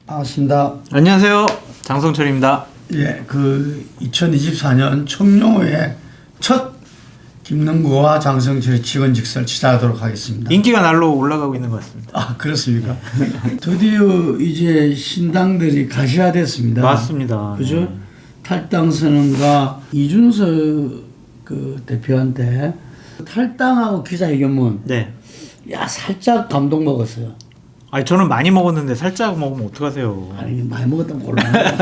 반갑습니다. 안녕하세요. 장성철입니다. 예, 2024년 청룡호의 첫 김능구와 장성철의 직원직설 시작하도록 하겠습니다. 인기가 날로 올라가고 있는 것 같습니다. 아, 그렇습니까? 드디어 이제 신당들이 가시화됐습니다. 맞습니다. 그죠? 네. 탈당 선언과 이준석 대표한테 탈당하고 기자회견문. 네. 야, 살짝 감동 먹었어요. 아니 저는 많이 먹었는데 살짝 먹으면 어떡하세요. 아니, 많이 먹었다면 곤란해.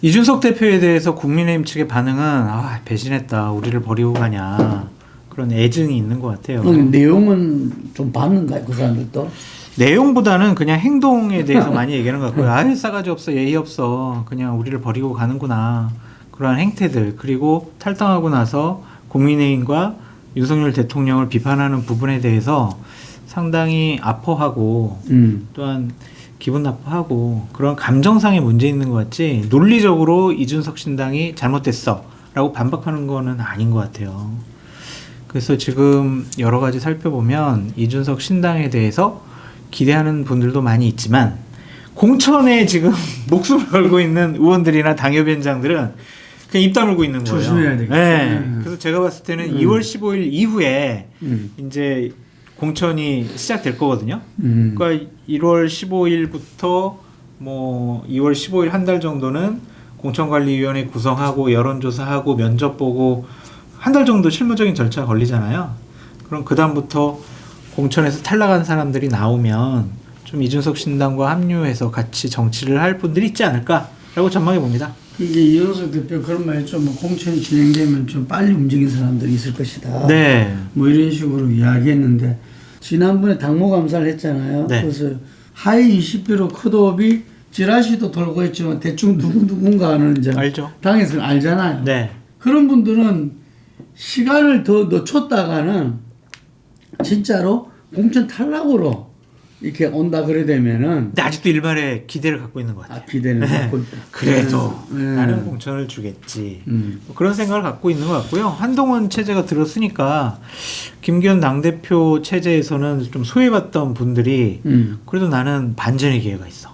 이준석 대표에 대해서 국민의힘 측의 반응은 배신했다. 우리를 버리고 가냐. 그런 애증이 있는 것 같아요. 내용은 좀 봤는가요? 그 사람들도? 내용보다는 그냥 행동에 대해서 많이 얘기하는 것 같고요. 아유 싸가지 없어 예의 없어 그냥 우리를 버리고 가는구나 그러한 행태들 그리고 탈당하고 나서 국민의힘과 윤석열 대통령을 비판하는 부분에 대해서 상당히 아파하고 또한 기분 나빠하고 그런 감정상의 문제 있는 것 같지 논리적으로 이준석 신당이 잘못됐어 라고 반박하는 거는 아닌 것 같아요. 그래서 지금 여러 가지 살펴보면 이준석 신당에 대해서 기대하는 분들도 많이 있지만 공천에 지금 목숨을 걸고 있는 의원들이나 당협위원장들은 그냥 입 다물고 있는 거예요. 조심해야 되겠죠. 네. 그래서 제가 봤을 때는 2월 15일 이후에 이제 공천이 시작될 거거든요. 그러니까 1월 15일부터 뭐 2월 15일 한 달 정도는 공천관리위원회 구성하고 여론조사하고 면접 보고 한 달 정도 실무적인 절차 걸리잖아요. 그럼 그 다음부터 공천에서 탈락한 사람들이 나오면 좀 이준석 신당과 합류해서 같이 정치를 할 분들이 있지 않을까라고 전망해 봅니다. 이게 이준석 대표 그런 말했죠. 뭐 공천이 진행되면 좀 빨리 움직인 사람들이 있을 것이다. 네. 뭐 이런 식으로 이야기했는데 지난번에 당무 감사를 했잖아요. 네. 그래서 하위 20% 컷오프이 지라시도 돌고 했지만 대충 누군가는 이제 알죠. 당에서는 알잖아요. 네. 그런 분들은 시간을 더 늦췄다가는 진짜로 공천 탈락으로 이렇게 온다 그래 되면은 근데 아직도 일말의 기대를 갖고 있는 것 같아요. 기대는 갖고 있다. 그래도 나는 공천을 주겠지. 뭐 그런 생각을 갖고 있는 것 같고요. 한동훈 체제가 들었으니까 김기현 당대표 체제에서는 좀 소외받던 분들이 그래도 나는 반전의 기회가 있어.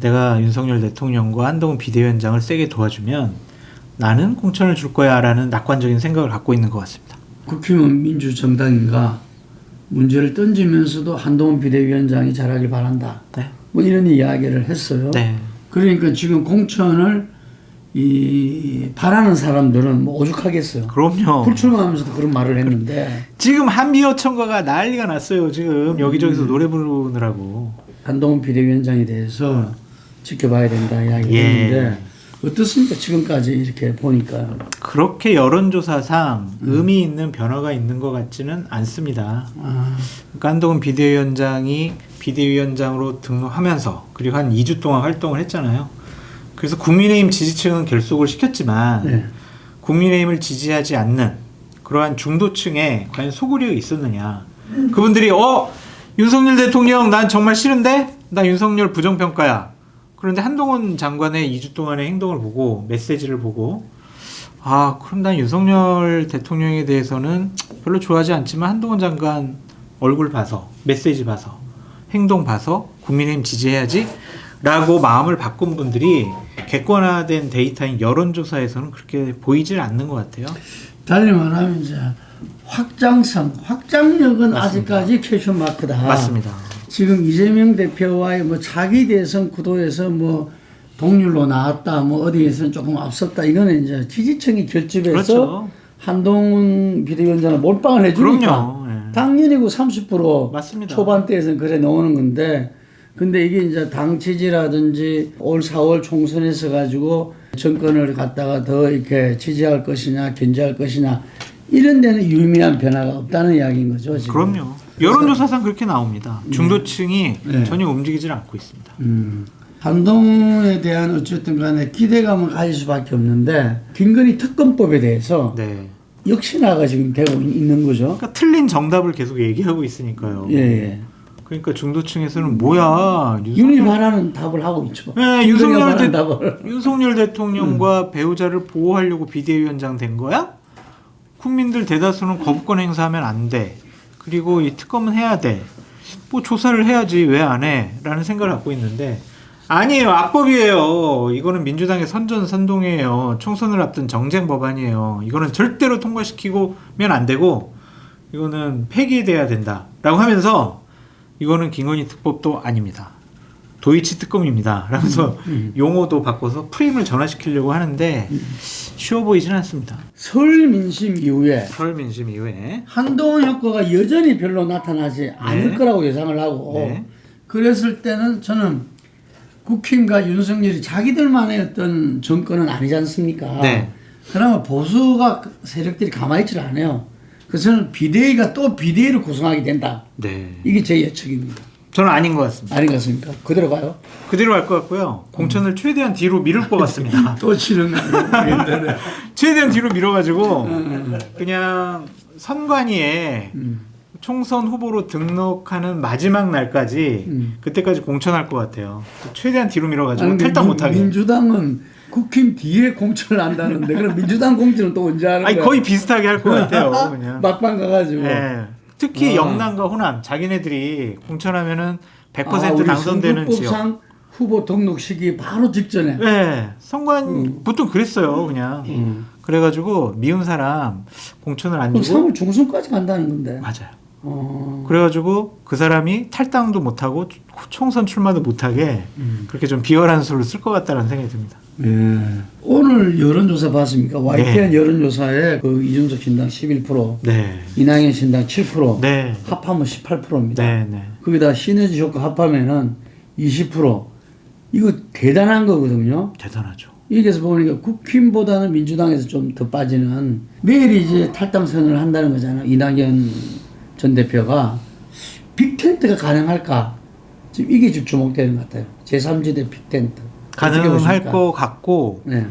내가 윤석열 대통령과 한동훈 비대위원장을 세게 도와주면 나는 공천을 줄 거야 라는 낙관적인 생각을 갖고 있는 것 같습니다. 국힘은 민주정당인가 문제를 던지면서도 한동훈 비대위원장이 잘하길 바란다. 네. 뭐 이런 이야기를 했어요. 네. 그러니까 지금 공천을 바라는 사람들은 뭐 오죽하겠어요. 그럼요. 불출마하면서도 그런 말을 했는데 지금 한비어 청가가 난리가 났어요. 지금 여기저기서 노래 부르느라고. 한동훈 비대위원장에 대해서 지켜봐야 된다 이야기를 했는데 어떻습니까? 지금까지 이렇게 보니까. 그렇게 여론조사상 의미 있는 변화가 있는 것 같지는 않습니다. 그러니까 한동훈 비대위원장이 비대위원장으로 등록하면서 그리고 한 2주 동안 활동을 했잖아요. 그래서 국민의힘 지지층은 결속을 시켰지만 국민의힘을 지지하지 않는 그러한 중도층에 과연 소구리가 있었느냐. 그분들이 윤석열 대통령 난 정말 싫은데? 나 윤석열 부정평가야. 그런데 한동훈 장관의 2주 동안의 행동을 보고 메시지를 보고 그럼 난 윤석열 대통령에 대해서는 별로 좋아하지 않지만 한동훈 장관 얼굴 봐서 메시지 봐서 행동 봐서 국민의힘 지지해야지 라고 마음을 바꾼 분들이 객관화된 데이터인 여론조사에서는 그렇게 보이질 않는 것 같아요. 달리 말하면 이제 확장력은 맞습니다. 아직까지 퀘스천 마크다. 맞습니다. 지금 이재명 대표와의 뭐 차기 대선 구도에서 뭐 동률로 나왔다, 뭐 어디에서는 조금 앞섰다. 이거는 이제 지지층이 결집해서 그렇죠. 한동훈 비대위원장을 몰빵을 해주니까 당연히 그 30% 맞습니다. 초반대에서는 그래 나오는 건데, 근데 이게 이제 당 지지라든지 올 4월 총선에서 가지고 정권을 갖다가 더 이렇게 지지할 것이냐, 견제할 것이냐 이런 데는 유의미한 변화가 없다는 이야기인 거죠. 지금. 그럼요. 여론조사상 그렇게 나옵니다. 중도층이 전혀 움직이질 않고 있습니다. 한동훈에 대한 어쨌든 간에 기대감을 가질 수밖에 없는데 김건희 특검법에 대해서 역시나가 지금 되고 있는 거죠. 그러니까 틀린 정답을 계속 얘기하고 있으니까요. 예. 그러니까 중도층에서는 뭐야 윤이 말하는 답을 하고 있죠. 네, 윤석열 대통령과 배우자를 보호하려고 비대위원장 된 거야? 국민들 대다수는 거부권 행사하면 안 돼. 그리고 이 특검은 해야 돼. 뭐 조사를 해야지 왜 안 해? 라는 생각을 갖고 있는데 아니에요. 악법이에요. 이거는 민주당의 선전선동이에요. 총선을 앞둔 정쟁 법안이에요. 이거는 절대로 통과시키고면 안 되고 이거는 폐기돼야 된다라고 하면서 이거는 김건희 특법도 아닙니다. 도이치 특검입니다. 라면서 용어도 바꿔서 프레임을 전환시키려고 하는데 쉬워 보이지는 않습니다. 설 민심 이후에 설 민심 이후에 한동훈 효과가 여전히 별로 나타나지 않을 거라고 예상을 하고 네. 그랬을 때는 저는 국힘과 윤석열이 자기들만의 어떤 정권은 아니지 않습니까? 네. 그러면 보수가 세력들이 가만히 있질 않아요. 그래서 저는 비대위가 또 비대위를 구성하게 된다. 네. 이게 제 예측입니다. 저는 아닌 것 같습니다. 아닌 것 같습니까? 그대로 가요? 그대로 갈 것 같고요. 공천을 최대한 뒤로 미룰 것 같습니다. 또 치는 거 아니에요? 최대한 뒤로 밀어가지고 그냥 선관위에 총선 후보로 등록하는 마지막 날까지 그때까지 공천할 것 같아요. 최대한 뒤로 밀어가지고 탈당 못하게. 민주당은 국힘 뒤에 공천을 한다는데 그럼 민주당 공천은 또 언제 하는 아니 거야? 거의 비슷하게 할 것 같아요. 그냥. 막방 가가지고. 네. 특히 영남과 호남 자기네들이 공천하면은 100% 우리 당선되는 지역. 선거법상 후보 등록 시기 바로 직전에. 네, 선관 보통 그랬어요, 그냥. 그래가지고 미운 사람 공천을 안 그럼 주고 3월 중순까지 간다는 건데. 맞아요. 그래가지고 그 사람이 탈당도 못하고 총선 출마도 못하게 그렇게 좀 비열한 수를 쓸 것 같다는 생각이 듭니다. 오늘 여론조사 봤습니까? YTN 네. 여론조사에 그 이준석 신당 11%, 네, 이낙연 신당 7%, 네, 합하면 18%입니다. 네, 네. 거기다 시너지 효과 합하면은 20%. 이거 대단한 거거든요. 대단하죠. 여기서 보니까 국힘보다는 민주당에서 좀 더 빠지는 매일 이제 탈당 선언을 한다는 거잖아요. 이낙연 전 대표가 빅텐트가 가능할까? 지금 이게 지금 주목되는 것 같아요. 제3지대 빅텐트. 어떻게 가능할 보십니까? 것 같고 네.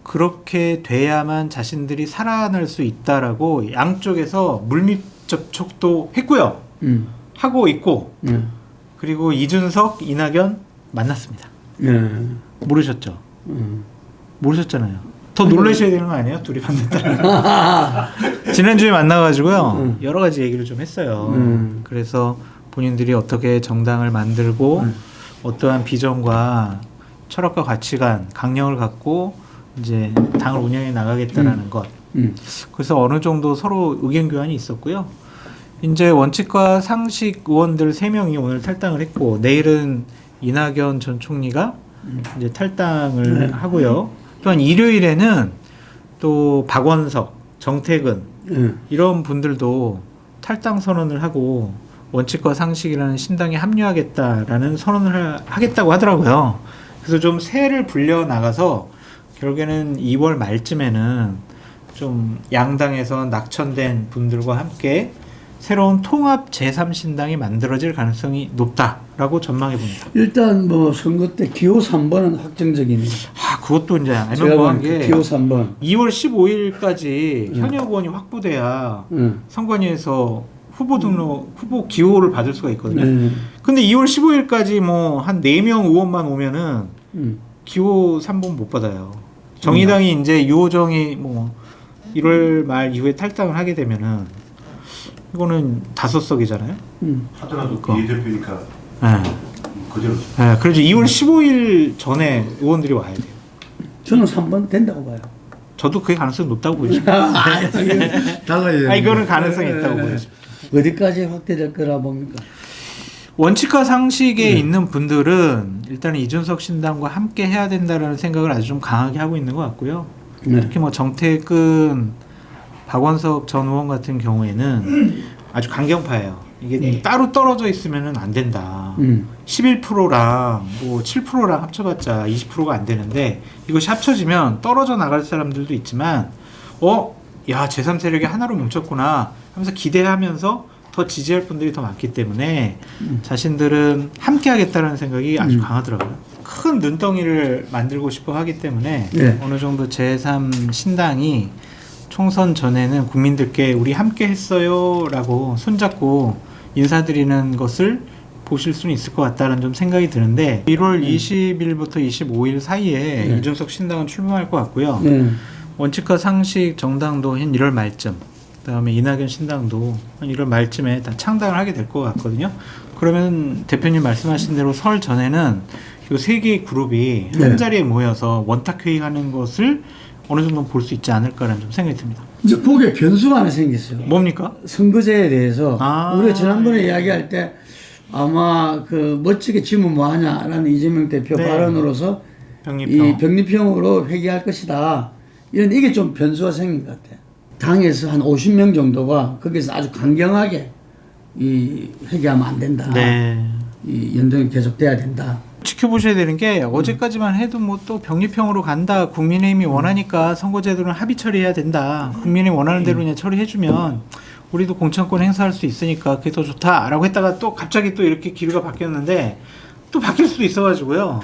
그렇게 돼야만 자신들이 살아날 수 있다라고 양쪽에서 물밑 접촉도 했고요. 하고 있고 그리고 이준석, 이낙연 만났습니다. 네. 모르셨죠? 모르셨잖아요. 더 놀라셔야 되는 거 아니에요? 둘이 만났다는. 지난주에 만나가지고요. 여러 가지 얘기를 좀 했어요. 그래서 본인들이 어떻게 정당을 만들고 어떠한 비전과 철학과 가치관, 강령을 갖고 이제 당을 운영해 나가겠다라는 것. 그래서 어느 정도 서로 의견 교환이 있었고요. 이제 원칙과 상식 의원들 3명이 오늘 탈당을 했고 내일은 이낙연 전 총리가 이제 탈당을 하고요. 또한 일요일에는 또 박원석, 정태근 이런 분들도 탈당 선언을 하고 원칙과 상식이라는 신당에 합류하겠다라는 선언을 하겠다고 하더라고요. 그래서 좀 새를 불려 나가서 결국에는 2월 말쯤에는 좀 양당에서 낙천된 분들과 함께 새로운 통합 제3신당이 만들어질 가능성이 높다라고 전망해 봅니다. 일단 뭐 선거 때 기호 3번은 확정적이네요. 아, 그것도 이제 제가 알면 뭐한 보니까 게 기호 3번. 2월 15일까지 현역 의원이 확보돼야 선관위에서 후보 등록, 후보 기호를 받을 수가 있거든요. 근데 2월 15일까지 뭐 한 4명 의원만 오면은 기호 3번 못 받아요. 정의당이 이제 유호정이 뭐 1월 말 이후에 탈당을 하게 되면은 이거는 5석이잖아요. 하더라도 비대표니까 네. 그대로. 네, 그래서 2월 15일 전에 의원들이 와야 돼요. 저는 3번 된다고 봐요. 저도 그게 가능성이 높다고 보여요. 달라요. 이거는 가능성이 있다고 보여요. 어디까지 확대될 거라 봅니까? 원칙과 상식에 있는 분들은 일단 이준석 신당과 함께 해야 된다라는 생각을 아주 좀 강하게 하고 있는 것 같고요. 특히 뭐 정태근, 박원석 전 의원 같은 경우에는 아주 강경파예요. 이게 따로 떨어져 있으면 안 된다. 11%랑 뭐 7%랑 합쳐봤자 20%가 안 되는데 이것이 합쳐지면 떨어져 나갈 사람들도 있지만 야 제3세력이 하나로 뭉쳤구나 하면서 기대하면서 더 지지할 분들이 더 많기 때문에 자신들은 함께 하겠다는 생각이 아주 강하더라고요. 큰 눈덩이를 만들고 싶어 하기 때문에 어느 정도 제3 신당이 총선 전에는 국민들께 우리 함께 했어요 라고 손잡고 인사드리는 것을 보실 수는 있을 것 같다는 좀 생각이 드는데 1월 20일부터 25일 사이에 이준석 신당은 출범할 것 같고요. 원칙과 상식 정당도 한 1월 말쯤 그다음에 이낙연 신당도 한 1월 말쯤에 다 창당을 하게 될 것 같거든요. 그러면 대표님 말씀하신 대로 설 전에는 이 세 개의 그룹이 네. 한 자리에 모여서 원탁 회의하는 것을 어느 정도 볼 수 있지 않을까라는 좀 생각이 듭니다. 이제 거기에 변수가 하나 생겼어요. 뭡니까? 선거제에 대해서 우리가 지난번에 예. 이야기할 때 아마 그 멋지게 지면 뭐하냐라는 이재명 대표 네. 발언으로서 병립형. 이 병립형으로 회귀할 것이다. 이런 이게 좀 변수가 생긴 것 같아요. 당에서 한 50명 정도가 거기서 아주 강경하게 이 회귀하면 안 된다. 네. 이 연동이 계속돼야 된다. 지켜보셔야 되는 게 어제까지만 해도 뭐 또 병립형으로 간다. 국민의힘이 원하니까 선거제도는 합의 처리해야 된다. 국민이 원하는 대로 그냥 처리해주면 우리도 공천권 행사할 수 있으니까 그게 더 좋다라고 했다가 또 갑자기 또 이렇게 기류가 바뀌었는데 또 바뀔 수도 있어가지고요.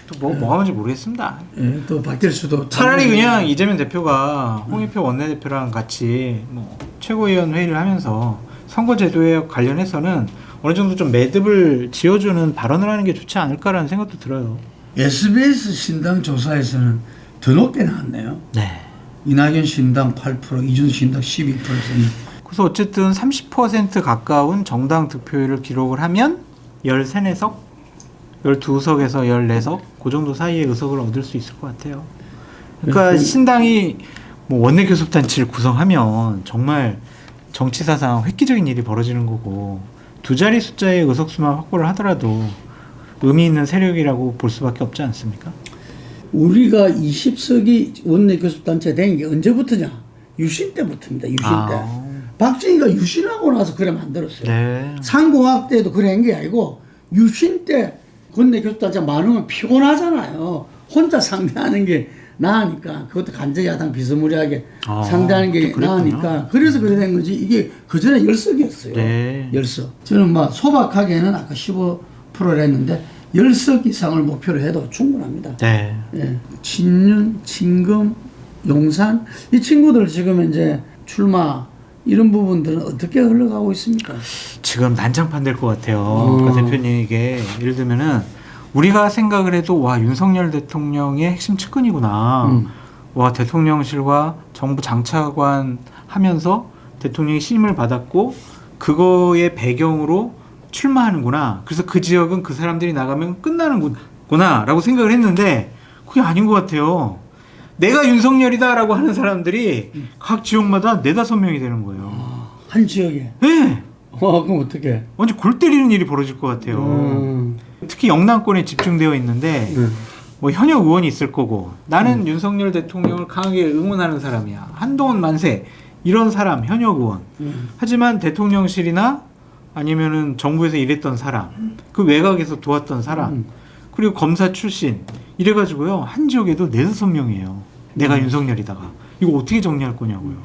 또 뭐가 뭔지 모르겠습니다. 예, 또 바뀔 수도. 차라리 그냥 이재명 대표가 홍익표 원내대표랑 같이 뭐 최고위원 회의를 하면서 선거제도에 관련해서는 어느 정도 좀 매듭을 지어주는 발언을 하는 게 좋지 않을까라는 생각도 들어요. SBS 신당 조사에서는 더 높게 나왔네요. 네. 이낙연 신당 8%, 이준석 신당 12%. 그래서 어쨌든 30% 가까운 정당 득표율을 기록을 하면 13석, 12석에서 14석 그 정도 사이의 의석을 얻을 수 있을 것 같아요. 그러니까 신당이 뭐 원내교섭단체를 구성하면 정말 정치사상 획기적인 일이 벌어지는 거고 두 자리 숫자의 의석수만 확보를 하더라도 의미 있는 세력이라고 볼 수밖에 없지 않습니까? 우리가 20석이 원내교섭단체 된 게 언제부터냐? 유신 때부터입니다. 유신 때. 박정희가 유신하고 나서 그래 만들었어요. 네. 상공학 때도 그래 한 게 아니고 유신 때 원내교섭단체 많으면 피곤하잖아요. 혼자 상대하는 게 나으니까 그것도 간접 야당 비스무리하게 상대하는 게 나으니까 그래서 그래 된 거지. 이게 그전에 10석이었어요. 네. 10석. 저는 뭐 소박하게는 아까 15%를 했는데 10석 이상을 목표로 해도 충분합니다. 네. 예. 친윤, 친금, 용산 이 친구들 지금 이제 출마 이런 부분들은 어떻게 흘러가고 있습니까? 지금 난장판 될 것 같아요. 그러니까 대표님 이게 예를 들면은 우리가 생각을 해도 와 윤석열 대통령의 핵심 측근이구나. 와 대통령실과 정부 장차관 하면서 대통령이 신임을 받았고 그거의 배경으로 출마하는구나. 그래서 그 지역은 그 사람들이 나가면 끝나는구나 라고 생각을 했는데 그게 아닌 것 같아요. 내가 윤석열이다라고 하는 사람들이 각 지역마다 4-5명이 되는 거예요. 한 지역에. 네. 그럼 어떻게? 완전 골 때리는 일이 벌어질 것 같아요. 특히 영남권에 집중되어 있는데 뭐 현역 의원이 있을 거고 나는 윤석열 대통령을 강하게 응원하는 사람이야. 한동훈 만세 이런 사람 현역 의원. 하지만 대통령실이나 아니면은 정부에서 일했던 사람, 그 외곽에서 도왔던 사람, 그리고 검사 출신 이래가지고요 한 지역에도 4-5명이에요. 내가 윤석열이다가 이거 어떻게 정리할 거냐고요.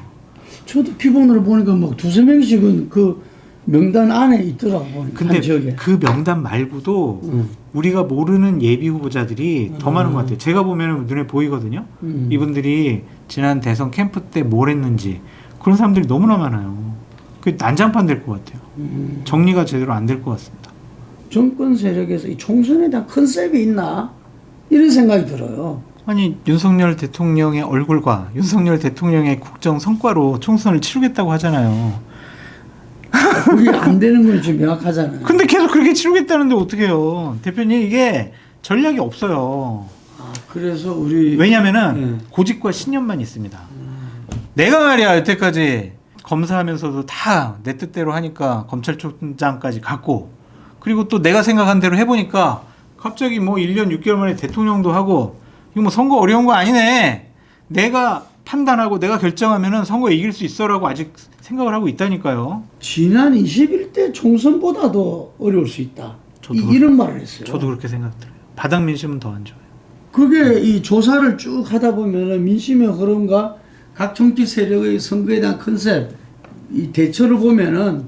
저도 기본으로 보니까 막 2-3명씩은 그 명단 안에 있더라고 보니까 근데 한 지역에. 그 명단 말고도 우리가 모르는 예비 후보자들이 더 많은 것 같아요. 제가 보면 눈에 보이거든요. 이분들이 지난 대선 캠프 때 뭘 했는지 그런 사람들이 너무나 많아요. 그 난장판 될 것 같아요. 정리가 제대로 안 될 것 같습니다. 정권 세력에서 이 총선에 대한 컨셉이 있나? 이런 생각이 들어요. 아니 윤석열 대통령의 얼굴과 윤석열 대통령의 국정 성과로 총선을 치르겠다고 하잖아요. 그게 안 되는 건 좀 명확하잖아요. 근데 계속 그렇게 치르겠다는데 어떡해요. 대표님 이게 전략이 없어요. 그래서 우리 왜냐면은 고집과 신념만 있습니다. 내가 말이야 여태까지 검사하면서도 다 내 뜻대로 하니까 검찰총장까지 갔고 그리고 또 내가 생각한 대로 해보니까 갑자기 뭐 1년 6개월 만에 대통령도 하고 이거 뭐 선거 어려운 거 아니네. 내가 판단하고 내가 결정하면은 선거에 이길 수 있어라고 아직 생각을 하고 있다니까요. 지난 21대 총선보다도 어려울 수 있다. 저도 이런 말을 했어요. 저도 그렇게 생각들어요. 바닥 민심은 더 안 좋아요. 그게 이 조사를 쭉 하다 보면은 민심의 흐름과 각 정치 세력의 선거에 대한 컨셉, 이 대처를 보면은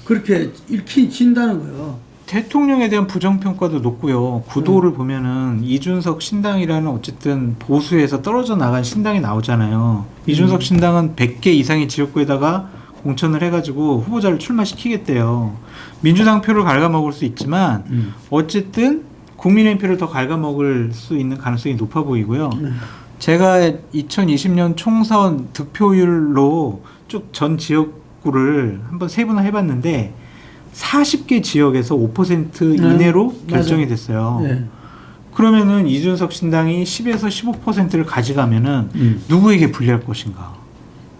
그렇게 읽힌 진다는 거예요. 대통령에 대한 부정평가도 높고요. 구도를 보면은 이준석 신당이라는 어쨌든 보수에서 떨어져 나간 신당이 나오잖아요. 이준석 신당은 100개 이상의 지역구에다가 공천을 해가지고 후보자를 출마시키겠대요. 민주당 표를 갉아먹을 수 있지만 어쨌든 국민의 표를 더 갉아먹을 수 있는 가능성이 높아 보이고요. 제가 2020년 총선 득표율로 쭉 전 지역구를 한번 세분화 해봤는데 40개 지역에서 5% 이내로 결정이 됐어요. 네. 그러면은 이준석 신당이 10에서 15%를 가져가면은 누구에게 불리할 것인가?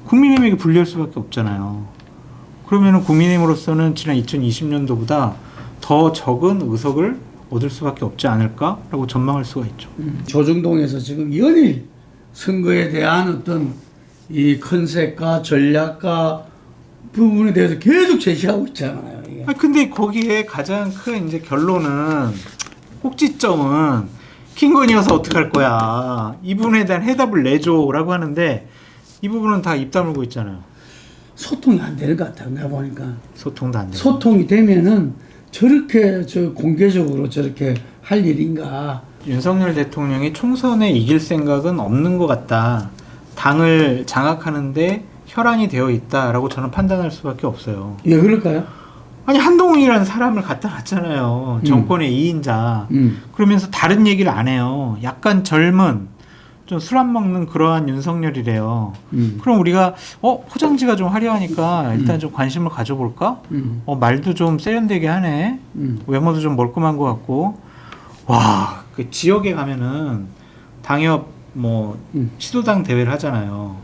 국민의힘에게 불리할 수밖에 없잖아요. 그러면은 국민의힘으로서는 지난 2020년도보다 더 적은 의석을 얻을 수밖에 없지 않을까라고 전망할 수가 있죠. 조중동에서 지금 연일 선거에 대한 어떤 이 컨셉과 전략과 부분에 대해서 계속 제시하고 있잖아요. 이게. 근데 거기에 가장 큰 이제 결론은 꼭지점은 킹건이어서 어떡할 거야. 이 부분에 대한 해답을 내줘라고 하는데 이 부분은 다 입 다물고 있잖아요. 소통이 안 되는 것 같아요. 내가 보니까. 소통도 안 되고. 소통이 되면은 저렇게 공개적으로 저렇게 할 일인가. 윤석열 대통령이 총선에 이길 생각은 없는 것 같다. 당을 장악하는데 혈안이 되어 있다라고 저는 판단할 수밖에 없어요. 왜 그럴까요? 아니 한동훈이라는 사람을 갖다 놨잖아요. 정권의 2인자. 그러면서 다른 얘기를 안 해요. 약간 젊은 좀 술 안 먹는 그러한 윤석열이래요. 그럼 우리가 포장지가 좀 화려하니까 일단 좀 관심을 가져볼까? 말도 좀 세련되게 하네. 외모도 좀 멀끔한 것 같고. 와, 그 지역에 가면은 당협 뭐 시도당 대회를 하잖아요.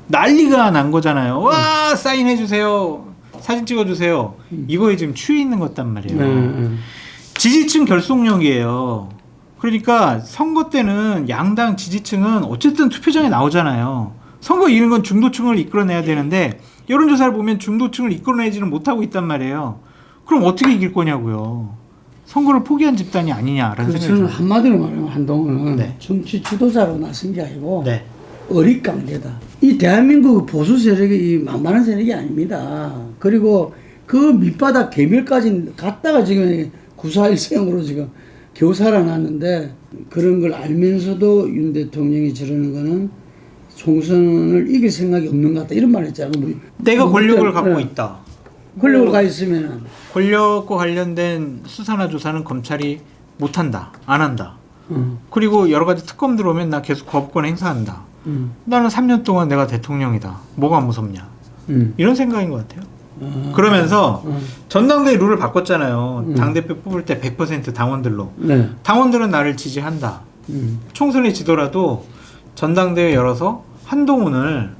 난리가 난 거잖아요. 와, 사인해 주세요. 사진 찍어 주세요. 이거에 지금 취해 있는 것 같단 말이에요. 지지층 결속력이에요. 그러니까 선거 때는 양당 지지층은 어쨌든 투표장에 나오잖아요. 선거 이기는 건 중도층을 이끌어내야 되는데 여론조사를 보면 중도층을 이끌어내지는 못하고 있단 말이에요. 그럼 어떻게 이길 거냐고요. 선거를 포기한 집단이 아니냐라는 생각이 저는 듭니다. 한마디로 말하면 한동훈은 네. 정치 주도자로 나선 게 아니고 네. 어릿강대다. 이 대한민국 보수 세력이 이 만만한 세력이 아닙니다. 그리고 그 밑바닥 개멸까지 갔다가 지금 구사일생으로 지금 겨우 살아났는데 그런 걸 알면서도 윤 대통령이 저러는 거는 총선을 이길 생각이 없는 것 같다. 이런 말 했잖아요. 내가 권력을 갖고 있다. 권력을 가 있으면은 권력과 관련된 수사나 조사는 검찰이 못한다. 안 한다. 그리고 여러 가지 특검 들어오면 나 계속 거부권 행사한다. 나는 3년 동안 내가 대통령이다. 뭐가 무섭냐. 이런 생각인 것 같아요. 그러면서 전당대회 룰을 바꿨잖아요. 당대표 뽑을 때 100% 당원들로. 네. 당원들은 나를 지지한다. 총선에 지더라도 전당대회 열어서 한동훈을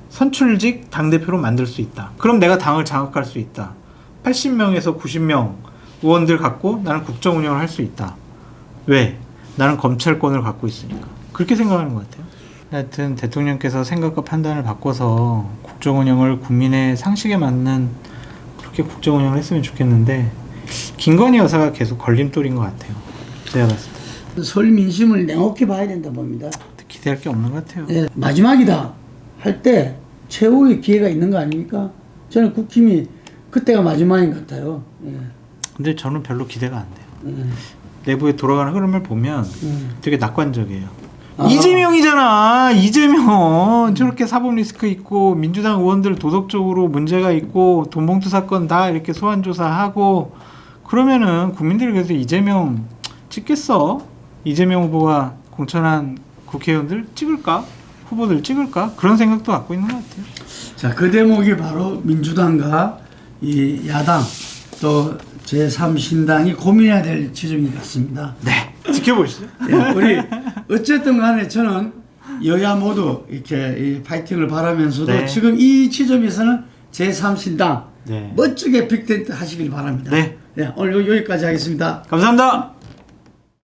선출직 당대표로 만들 수 있다. 그럼 내가 당을 장악할 수 있다. 80명에서 90명 의원들 갖고 나는 국정 운영을 할 수 있다. 왜? 나는 검찰권을 갖고 있으니까. 그렇게 생각하는 것 같아요. 하여튼 대통령께서 생각과 판단을 바꿔서 국정 운영을 국민의 상식에 맞는 그렇게 국정 운영을 했으면 좋겠는데 김건희 여사가 계속 걸림돌인 것 같아요. 제가 봤을 때. 설 민심을 냉혹히 봐야 된다 봅니다. 기대할 게 없는 것 같아요. 예, 마지막이다 할 때 최후의 기회가 있는 거 아닙니까? 저는 국힘이 그때가 마지막인 것 같아요. 예. 근데 저는 별로 기대가 안 돼요. 내부에 돌아가는 흐름을 보면 되게 낙관적이에요. 이재명이잖아. 이재명 저렇게 사법 리스크 있고 민주당 의원들 도덕적으로 문제가 있고 돈봉투 사건 다 이렇게 소환 조사하고 그러면은 국민들이 그래서 이재명 찍겠어? 이재명 후보가 공천한 국회의원들 찍을까? 후보들 찍을까? 그런 생각도 갖고 있는 것 같아요. 자, 그 대목이 바로 민주당과 이 야당 또 제3신당이 고민해야 될 지점인 것 같습니다. 네, 지켜보시죠. 예, 우리 어쨌든 간에 저는 여야 모두 이렇게 이 파이팅을 바라면서도 네. 지금 이 지점에서는 제3신당 네. 멋지게 빅텐트 하시길 바랍니다. 네. 네, 오늘 여기까지 하겠습니다. 감사합니다.